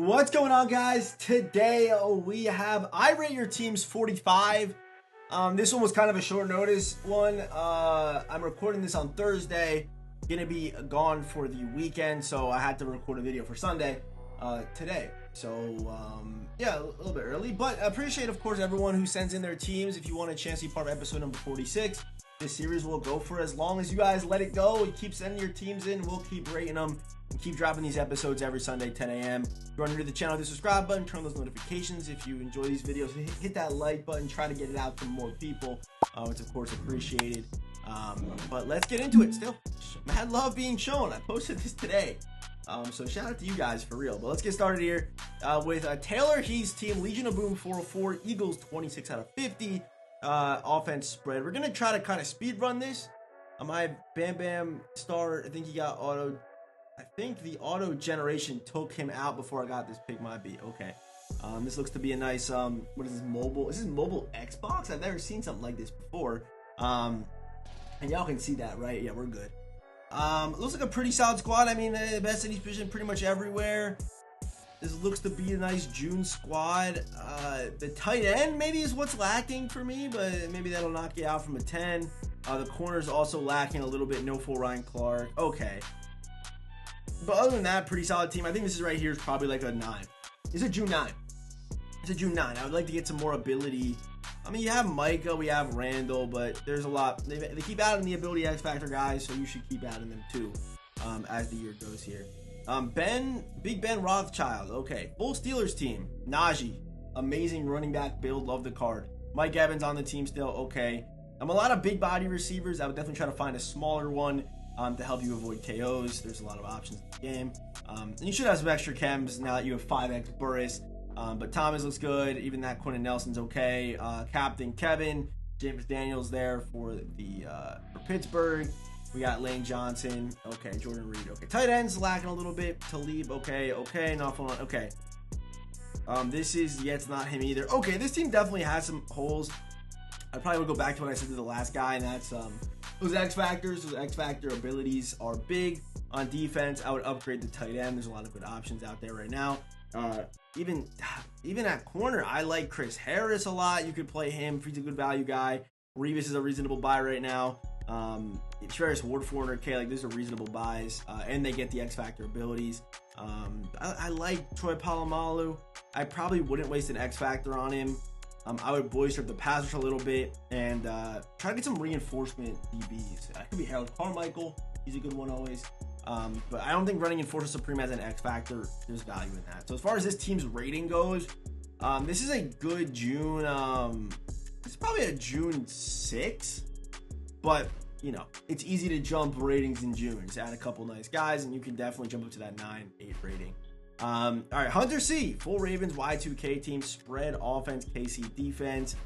What's going on, guys? Today we have I rate your teams 45. This one was kind of a short notice one. I'm recording this on Thursday. Gonna be gone for the weekend, so I had to record a video for Sunday today. So yeah, a little bit early, but I appreciate, of course, everyone who sends in their teams. If you want a chance to be part of episode number 46, this series will go for as long as you guys let it go. You keep sending your teams in, we'll keep rating them and keep dropping these episodes every Sunday, 10 a.m. If you're new to the channel, hit the subscribe button, turn on those notifications. If you enjoy these videos, hit that like button, try to get it out to more people. It's of course appreciated. But let's get into it. Still, mad love being shown. I posted this today. So shout out to you guys for real. But let's get started here with Taylor Heath's team, Legion of Boom 404, Eagles 26 out of 50. Offense spread. We're gonna try to kind of speed run this. My Bam Bam star, I think he got auto. I think the auto generation took him out before I got this pick. Might be okay. This looks to be a nice what is this, mobile? Is this mobile Xbox? I've never seen something like this before. And y'all can see that, right? Yeah, we're good. Looks like a pretty solid squad. I mean, the best in each position pretty much everywhere. This looks to be a nice June squad. The tight end maybe is what's lacking for me, but maybe that'll knock you out from a 10. The corner's also lacking a little bit. No full Ryan Clark. Okay. But other than that, pretty solid team. I think this is right here is probably like a 9. It's a June 9. It's a June 9. I would like to get some more ability. I mean, you have Micah, we have Randall, but there's a lot. They keep adding the ability X Factor guys, so you should keep adding them too as the year goes here. Big Ben Rothschild. Okay. Full Steelers team. Najee. Amazing running back build. Love the card. Mike Evans on the team still. Okay. A lot of big body receivers. I would definitely try to find a smaller one to help you avoid KOs. There's a lot of options in the game. And you should have some extra chems now that you have 5x Burris. But Thomas looks good. Even that Quentin Nelson's okay. Captain Kevin. James Daniels there for Pittsburgh. We got Lane Johnson. Okay. Jordan Reed. Okay. Tight ends lacking a little bit. Talib. Okay. Okay. Not full on. Okay. It's not him either. Okay. This team definitely has some holes. I probably would go back to what I said to the last guy, and that's those X Factors. Those X Factor abilities are big on defense. I would upgrade the tight end. There's a lot of good options out there right now. Even at corner, I like Chris Harris a lot. You could play him if he's a good value guy. Revis is a reasonable buy right now. Travis Ward 400K, like these are reasonable buys, and they get the X Factor abilities. I like Troy Polamalu. I probably wouldn't waste an X Factor on him. I would bolster up the pass rush a little bit and try to get some reinforcement DBs. That could be Harold Carmichael. He's a good one always. But I don't think running Enforcer Supreme has an X Factor. There's value in that. So as far as this team's rating goes, this is a good June. It's probably a June 6, but you know it's easy to jump ratings in June. Just add a couple nice guys, and you can definitely jump up to that 9-8 rating. All right, Hunter C, full Ravens Y2K team, spread offense, KC defense.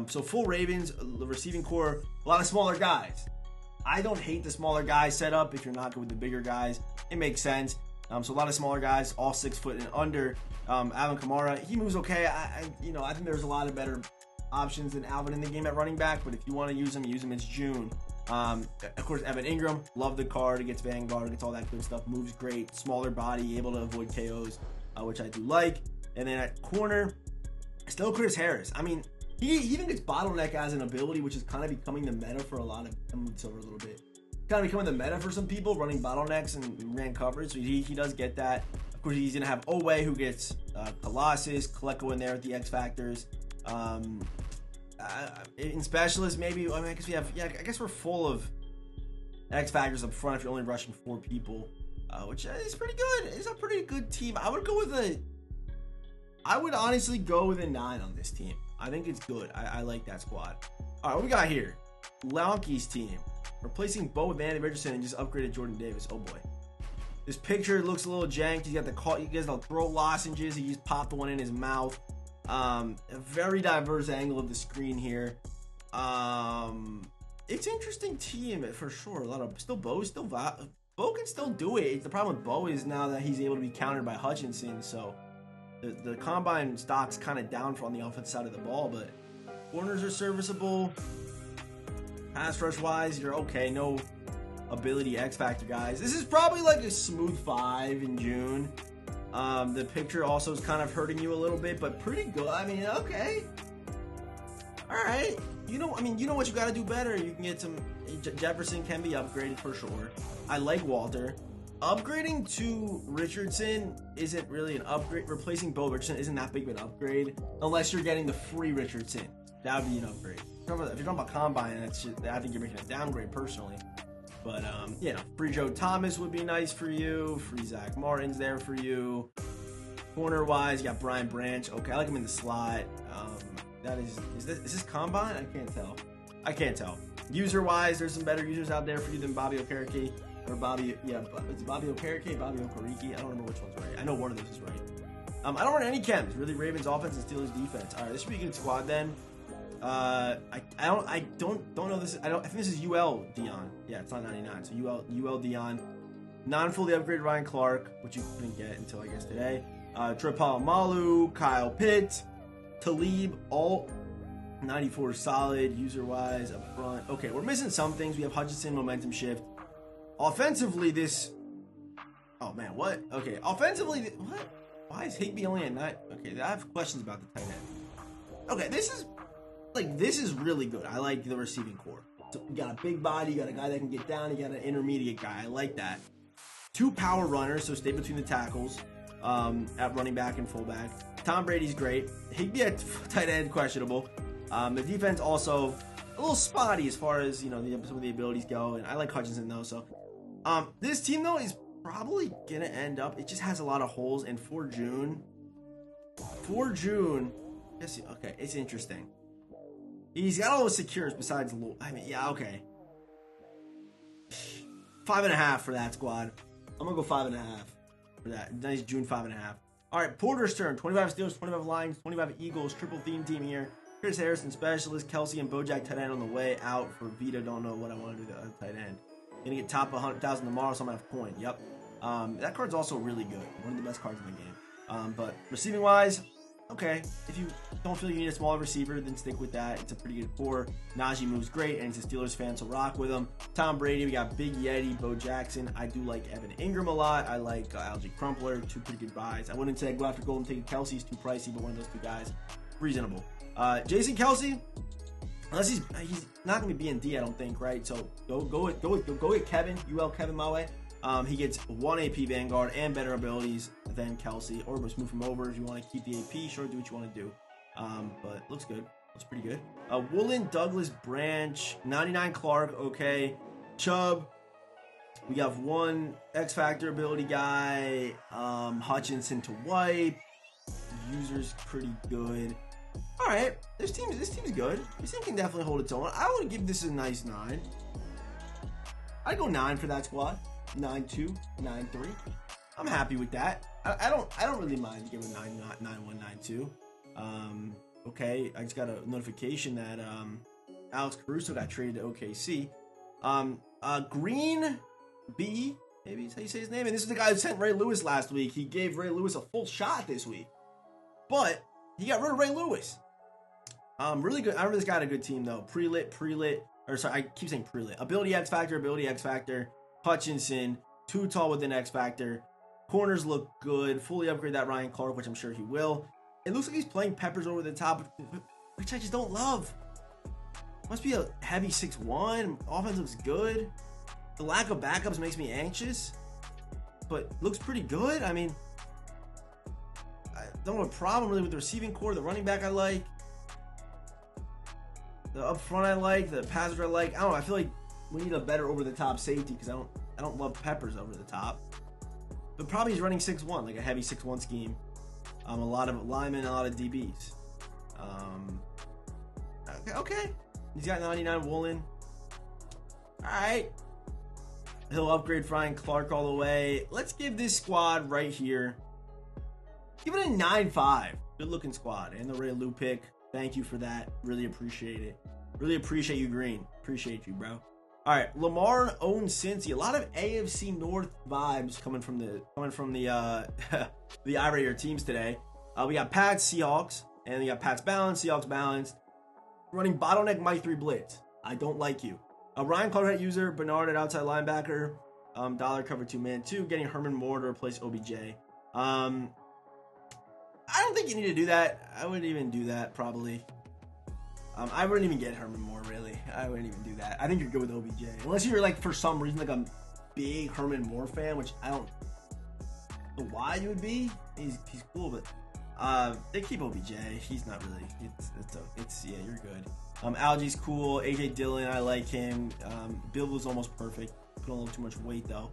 So full Ravens, the receiving core, a lot of smaller guys. I don't hate the smaller guys setup if you're not good with the bigger guys. It makes sense. So a lot of smaller guys, all 6 foot and under. Alvin Kamara, he moves okay. I think there's a lot of better options than Alvin in the game at running back, but if you want to use him. It's June. Of course, Evan Ingram, love the card. It gets Vanguard, gets all that good stuff. Moves great, smaller body, able to avoid KOs, which I do like. And then at corner, still Chris Harris. I mean, he even gets bottleneck as an ability, which is kind of becoming the meta for a lot of. I'm moving over a little bit. Kind of becoming the meta for some people, running bottlenecks and ran coverage. So he does get that. Of course, he's gonna have Owe, who gets Colossus, Kaleko in there with the X Factors. In specialists, maybe. I mean, I guess we have. Yeah, I guess we're full of X Factors up front if you're only rushing 4 people, which is pretty good. It's a pretty good team. I would honestly go with a 9 on this team. I think it's good. I like that squad. All right, what we got here? Lonky's team, replacing Bo with Andy Richardson and just upgraded Jordan Davis. Oh boy, this picture looks a little jank. He's got he gets the throat lozenges. He just popped one in his mouth. A very diverse angle of the screen here. It's interesting team for sure. A lot of Bo can still do it. The problem with Bo is now that he's able to be countered by Hutchinson, so the combine stock's kind of down on the offensive side of the ball, but corners are serviceable. Pass rush wise, you're okay. No ability X Factor guys. This is probably like a smooth 5 in June. The picture also is kind of hurting you a little bit, but pretty good. I mean, okay. All right. You know what you got to do better. You can get some. Jefferson can be upgraded for sure. I like Walter. Upgrading to Richardson isn't really an upgrade. Replacing Bo Richardson isn't that big of an upgrade unless you're getting the free Richardson. That would be an upgrade. If you're talking about Combine, I think you're making a downgrade personally. But, free Joe Thomas would be nice for you. Free Zach Martin's there for you. Corner-wise, you got Brian Branch. Okay, I like him in the slot. Is this Combine? I can't tell. User-wise, there's some better users out there for you than Bobby Okereke. Or Bobby Okereke? Bobby Okereke? I don't remember which one's right. I know one of those is right. I don't run any chems. Really, Ravens offense and Steelers defense. All right, this should be a good squad then. I don't know this. I think this is UL Dion. Yeah, it's not 99. So UL Dion. Non-fully upgraded Ryan Clark, which you couldn't get until I guess today. Troy Polamalu, Kyle Pitts, Talib, all 94 solid user-wise up front. Okay, we're missing some things. We have Hutchinson, momentum shift. Offensively, this. Oh man, what? Okay, offensively, what? Why is Higbee only at 9? Okay, I have questions about the tight end. Okay, this is really good. I like the receiving core. So you got a big body, you got a guy that can get down, you got an intermediate guy. I like that. 2 power runners, so stay between the tackles at running back and fullback. Tom Brady's great. Higbee at tight end, questionable. The defense also a little spotty as far as some of the abilities go, and I like Hutchinson though. So this team though is probably gonna end up. It just has a lot of holes, and for June, yes, okay, it's interesting. He's got all the secures besides. I mean, yeah, okay. 5.5 for that squad. I'm gonna go 5.5 for that. Nice June 5.5. All right, Porter's turn. 25 Steelers, 25 Lions, 25 Eagles. Triple theme team here. Chris Harrison, specialist. Kelsey and Bojack, tight end on the way out for Vita. Don't know what I want to do with the tight end. Gonna get top 100,000 tomorrow, so I'm gonna have a point. Yep. That card's also really good. One of the best cards in the game. But receiving wise, okay. If you don't feel you need a smaller receiver, then stick with that. It's a pretty good core. Najee moves great, and he's a Steelers fan, so rock with him. Tom Brady, we got Big Yeti, Bo Jackson. I do like Evan Ingram a lot. I like Algie Crumpler. 2 pretty good buys. I wouldn't say go after Golden Tate. Kelsey's too pricey, but one of those 2 guys, reasonable. Jason Kelsey, unless he's not going to be in D, I don't think, right? So go with Kevin, UL Kevin my way. He gets 1 AP Vanguard and better abilities than Kelsey, or just move him over if you want to keep the AP. Sure, do what you want to do. But looks good. Looks pretty good. Woolen, Douglas, Branch, 99 Clark, okay. Chubb, we have 1 X Factor ability guy. Hutchinson to wipe. User's pretty good. All right, this team's good. This team can definitely hold its own. I would give this a nice 9. I'd go 9 for that squad. 9-2, 9-3. I'm happy with that. I don't really mind giving 9-1, 9-2. Okay, I just got a notification that Alex Caruso got traded to OKC. Green B, maybe that's how you say his name. And this is the guy who sent Ray Lewis last week. He gave Ray Lewis a full shot this week, but he got rid of Ray Lewis. Really good. I remember this guy had a good team though. Prelit. Or sorry, I keep saying Prelit. Ability X Factor. Hutchinson, too tall with an X Factor. Corners look good. Fully upgrade that Ryan Clark, which I'm sure he will. It looks like he's playing Peppers over the top, which I just don't love. Must be a heavy 6'1". Offense looks good. The lack of backups makes me anxious, but looks pretty good. I mean, I don't have a problem really with the receiving core. The running back I like. The up front I like. The passer I like. I don't know. I feel like we need a better over-the-top safety because I don't love Peppers over the top. But probably he's running 6'1", like a heavy 6'1" scheme. A lot of linemen, a lot of DBs. Okay. He's got 99 Woolen. All right. He'll upgrade Ryan Clark all the way. Let's give this squad right here. Give it a 9-5. Good looking squad. And the Ray Lou pick. Thank you for that. Really appreciate it. Really appreciate you, Green. Appreciate you, bro. All right, Lamar owns Cincy. A lot of AFC North vibes coming from the the iRater teams today. We got Pats, Seahawks, and we got Pats balanced, Seahawks balanced. Running bottleneck Mike 3 blitz. I don't like you. Ryan Clark at user, Bernard at outside linebacker. Dollar cover 2 man 2. Getting Herman Moore to replace OBJ. I don't think you need to do that. I wouldn't even do that, probably. I wouldn't even get Herman Moore, really. I wouldn't even do that. I think you're good with OBJ. Unless you're, like, for some reason, like, a big Herman Moore fan, which I don't know why you would be. He's cool, but they keep OBJ. He's not really. It's yeah, you're good. Algie's cool. AJ Dillon, I like him. Bill was almost perfect. Put a little too much weight, though.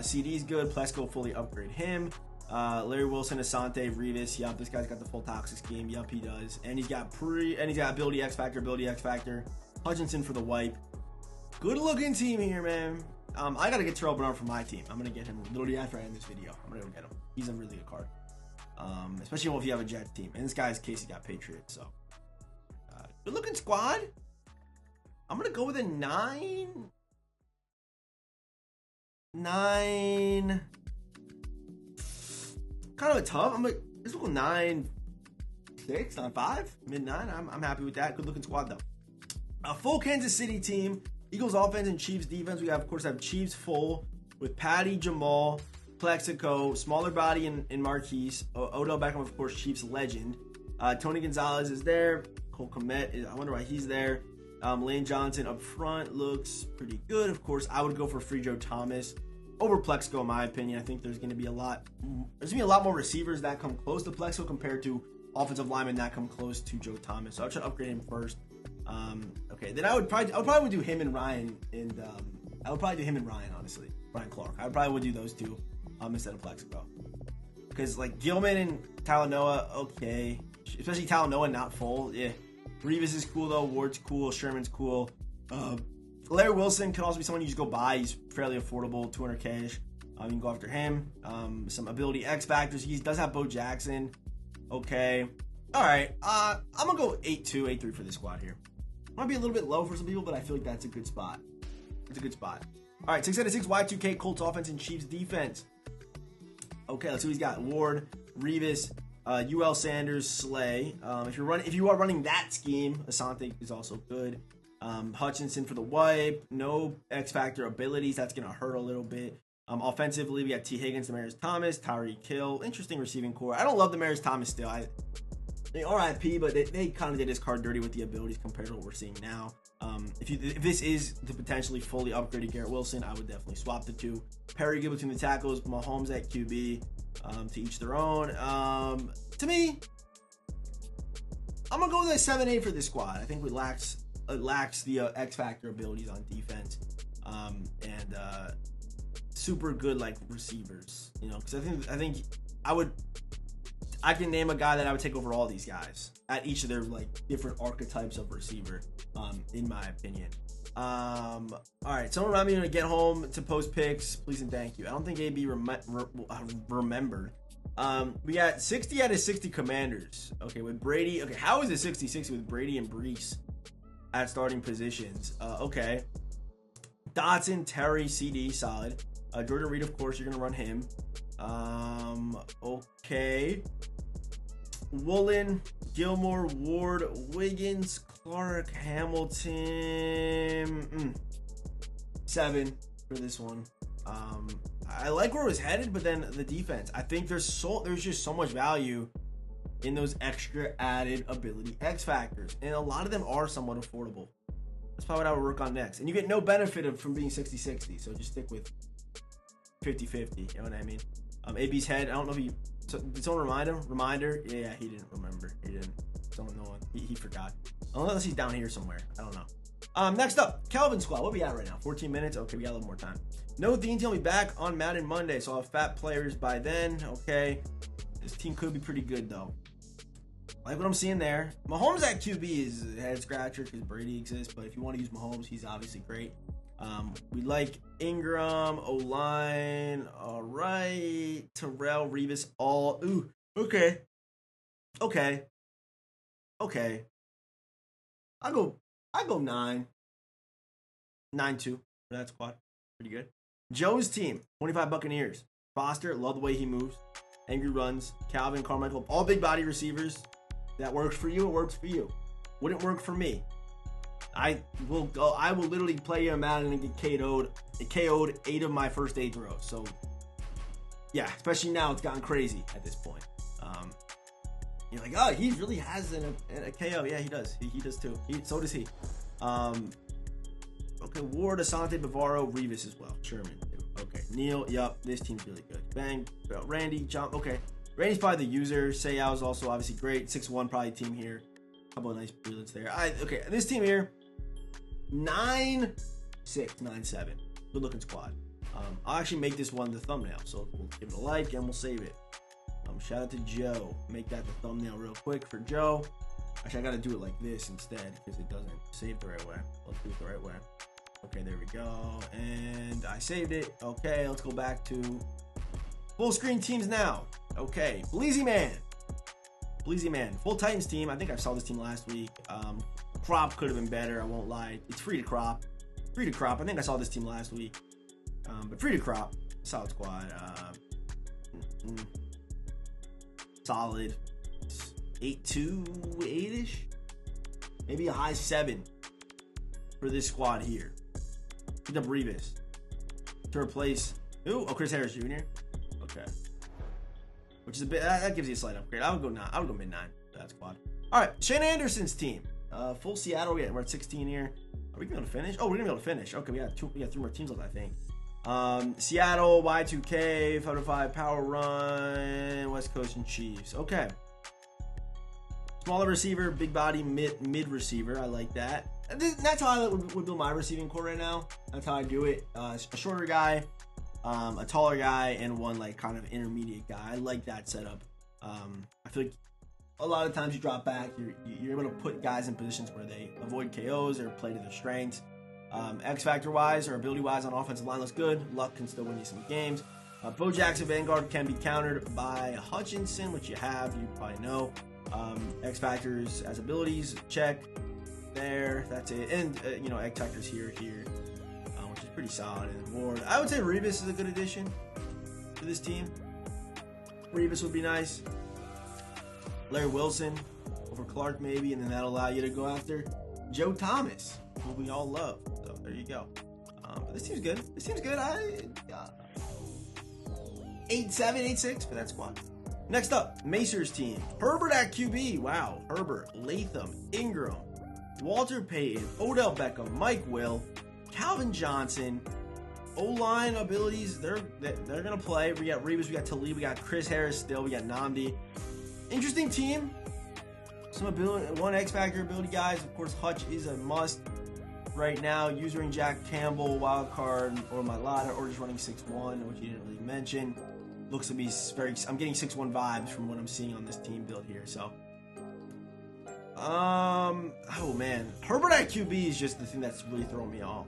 CD's good. Plesko fully upgrade him. Larry Wilson, Asante, Revis. Yup, this guy's got the full toxic scheme. Yup, he does. And he's got ability X Factor. Hutchinson for the wipe. Good looking team here, man. I gotta get Terrell Bernard for my team. I'm gonna get him literally after I end this video. I'm gonna go get him. He's a really good card. Especially if you have a Jets team. And this guy's Casey got Patriots, so good looking squad. I'm gonna go with a 9. Kind of a tough. I'm like, this will 9-6, 9-5, mid-9. I'm happy with that. Good looking squad though. A full Kansas City team. Eagles offense and Chiefs defense. We of course have Chiefs full with Patty, Jamal, Plexico, smaller body in Marquise. Odell Beckham, of course, Chiefs legend. Tony Gonzalez is there. Cole Kmet, I wonder why he's there. Lane Johnson up front looks pretty good. Of course, I would go for Free Joe Thomas over Plexico, in my opinion. I think there's going to be a lot more receivers that come close to Plexico compared to offensive linemen that come close to Joe Thomas. So I'll try to upgrade him first. Okay, then I would probably do him and Ryan, and I would probably do him and Ryan, honestly. Ryan Clark. I probably would do those two instead of Plexico. Because like Gilman and Talanoa, okay, especially Talanoa not full. Yeah, Revis is cool though. Ward's cool. Sherman's cool. Larry Wilson could also be someone you just go buy. He's fairly affordable, 200 cash. You can go after him. Some ability X factors. He does have Bo Jackson. Okay. All right. I'm gonna go 8-2, 8-3 for this squad here. Might be a little bit low for some people, but I feel like that's a good spot. It's a good spot. All right, 6 out of 6 Y2K Colts offense and Chiefs defense. Okay, let's see what he's got. Ward, Revis, UL Sanders, Slay. If you are running that scheme, Asante is also good. Hutchinson for the wipe. No X Factor abilities. That's going to hurt a little bit. Offensively, we got T. Higgins, Demaryius Thomas, Tyreek Hill. Interesting receiving core. I don't love Demaryius Thomas still. They RIP, but they kind of did his card dirty with the abilities compared to what we're seeing now. If this is the potentially fully upgraded Garrett Wilson, I would definitely swap the two. Perry good between the tackles, Mahomes at QB, to each their own. To me, I'm gonna go with a 7-8 for this squad. I think it lacks the X Factor abilities on defense, and super good like receivers. You know, because I think I can name a guy that I would take over all these guys at each of their like different archetypes of receiver, in my opinion. All right, someone remind me to get home to post picks, please and thank you. I don't think AB remembered. We got 60 out of 60 Commanders. Okay, with Brady. Okay, how is it 60-60 with Brady and Brees at starting positions? Okay, Dotson, Terry, CD, solid. Jordan Reed, of course, you're gonna run him. Okay. Woolen, Gilmore, Ward, Wiggins, Clark, Hamilton. 7 for this one. I like where it was headed, but then the defense. I think there's just so much value in those extra added ability X factors, and a lot of them are somewhat affordable. That's probably what I would work on next. And you get no benefit from being 60-60, so just stick with 50-50. You know what I mean? AB's head. I don't know if did someone reminder? Yeah, he didn't remember. He didn't. Don't know. He forgot. Unless he's down here somewhere. I don't know. Next up, Kelvin Squad. What we at right now? 14 minutes. Okay, we got a little more time. No Dean will be back on Madden Monday, so I'll have fat players by then. Okay, this team could be pretty good though. Like what I'm seeing there. Mahomes at QB is a head scratcher because Brady exists, but if you want to use Mahomes, he's obviously great. We like Ingram, O-line, all right. Terrell, Revis, all. Ooh, okay. I go 9. 9-2 for that squad. Pretty good. Joe's team, 25 Buccaneers. Foster, love the way he moves. Angry runs. Calvin, Carmichael, all big body receivers. That works for you, it works for you. Wouldn't work for me. I will literally play a Madden and get KO'd 8 of my first 8 throws. So yeah, especially now it's gotten crazy at this point. You're like, oh, he really has a KO. Yeah, he does. He does too. So does he. Okay, Ward, Asante, Bavaro, Revis as well. Sherman too. Okay, Neal. Yup, this team's really good. Bang, Randy, Jump. Okay, Randy's probably the user. Seiyao is also obviously great. 6'1", probably team here. Couple of nice brilliants there. Okay, this team here, 9'6", 9'7". Good looking squad. I'll actually make this one the thumbnail, so we'll give it a like and we'll save it. Shout out to Joe. Make that the thumbnail real quick for Joe. Actually, I gotta do it like this instead because it doesn't save the right way. Let's do it the right way. Okay, there we go. And I saved it. Okay, let's go back to full screen teams now. Okay, Bleezy Man. Full Titans team. I think I saw this team last week. Crop could have been better. I won't lie. It's free to crop. I think I saw this team last week. But free to crop. Solid squad. Solid 8-2, 8-ish. Maybe a high 7 for this squad here. Picked up Revis to replace Chris Harris Jr. Okay. Which is a bit, that gives you a slight upgrade. I would go mid 9 for that squad. Alright, Shane Anderson's team. Full Seattle. We're at 16 here. Are we gonna be able to finish? Oh, we're gonna be able to finish. Okay, we got 3 more teams left, I think. Seattle, Y2K, 5-5 Power Run, West Coast and Chiefs. Okay. Smaller receiver, big body, mid receiver. I like that. That's how I would build my receiving core right now. That's how I do it. A shorter guy, a taller guy, and one like kind of intermediate guy. I like that setup. I feel like a lot of times you drop back, you're able to put guys in positions where they avoid KOs or play to their strengths. X factor wise or ability wise on offensive line looks good. Luck can still win you some games. Bo Jackson Vanguard can be countered by Hutchinson, which you have, you probably know. X factors as abilities, check. There, that's it. And X factors here, which is pretty solid. And Ward, I would say Revis is a good addition to this team. Revis would be nice. Larry Wilson over Clark maybe, and then that'll allow you to go after Joe Thomas, who we all love. So there you go. But this team's good. 8-7, 8-6 for that squad. Next up, Macer's team. Herbert at QB. Wow. Herbert, Latham, Ingram, Walter Payton, Odell Beckham, Mike Will, Calvin Johnson. O-line abilities, they're gonna play. We got Revis, we got Talib, we got Chris Harris still, we got Namdi. Interesting team. Some ability, one X Factor ability guys. Of course, Hutch is a must right now. Using Jack Campbell, wild card, or Malata, or just running 6-1, which you didn't really mention. Looks to be very. I'm getting 6-1 vibes from what I'm seeing on this team build here. So, oh man, Herbert at QB is just the thing that's really throwing me off.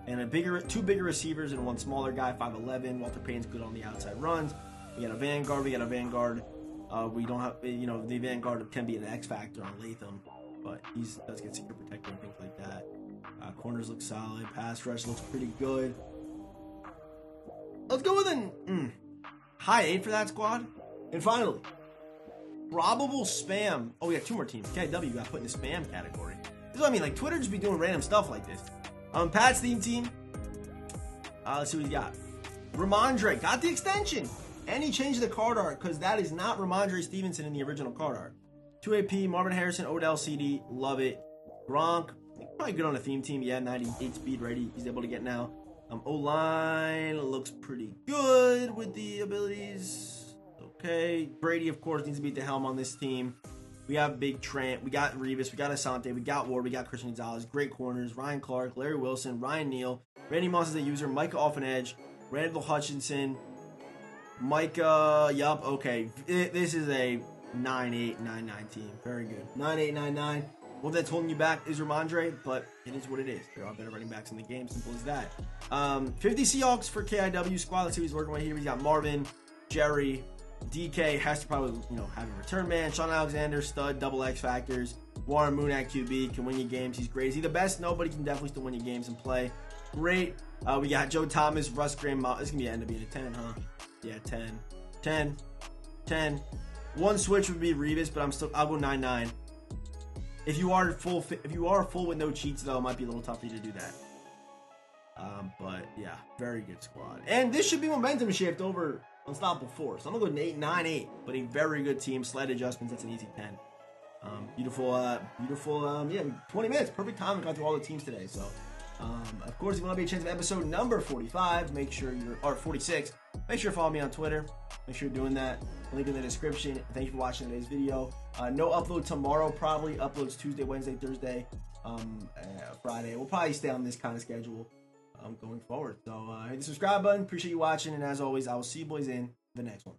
And two bigger receivers and one smaller guy, 5'11". Walter Payton's good on the outside runs. We got a Vanguard. We don't have, the Vanguard can be an X factor on Latham, but he does get secret protector and things like that. Corners look solid. Pass rush looks pretty good. Let's go with an high 8 for that squad. And finally, probable spam. Oh, we got 2 more teams. KW got put in the spam category. This is what I mean. Like, Twitter just be doing random stuff like this. Pat's theme team. Let's see what he got. Ramondre got the extension. And he changed the card art because that is not Ramondre Stevenson in the original card art. 2 AP, Marvin Harrison, Odell CD. Love it. Gronk. Probably good on a theme team. Yeah, 98 speed ready. He's able to get now. O-line looks pretty good with the abilities. Okay. Brady, of course, needs to be at the helm on this team. We have Big Trent. We got Revis. We got Asante. We got Ward. We got Christian Gonzalez. Great corners. Ryan Clark, Larry Wilson, Ryan Neal, Randy Moss is a user, Micah off an edge, Randall Hutchinson, Micah, yup, okay. This is a 9-8, 9-9 team. Very good. 9-8, 9-9. What that's holding you back is Ramondre, but it is what it is. There are better running backs in the game. Simple as that. 50 Seahawks for KIW squad. Let's see who he's working with here. He's got Marvin, Jerry, DK has to probably, have a return man. Sean Alexander, stud, double X factors. Warren Moon at QB, can win you games. He's great. Is he the best? No, but he can definitely still win you games and play. Great. We got Joe Thomas, Russ Graham. This is going to end up being a 10, huh? Yeah, 10. One switch would be Revis, but I'll go 9-9. If you are full with no cheats, though, it might be a little tough for you to do that. But yeah, very good squad. And this should be momentum shift over unstoppable force. I'm gonna go 8-9-8, but a very good team. Slight adjustments. It's an easy 10. Beautiful. Yeah, 20 minutes, perfect time. We got through all the teams today. So, of course, if you want to be a chance of episode number 45, make sure or 46. Make sure you follow me on Twitter. Make sure you're doing that. Link in the description. Thank you for watching today's video. No upload tomorrow. Probably uploads Tuesday, Wednesday, Thursday, Friday. We'll probably stay on this kind of schedule going forward. So hit the subscribe button. Appreciate you watching, and as always, I will see you boys in the next one.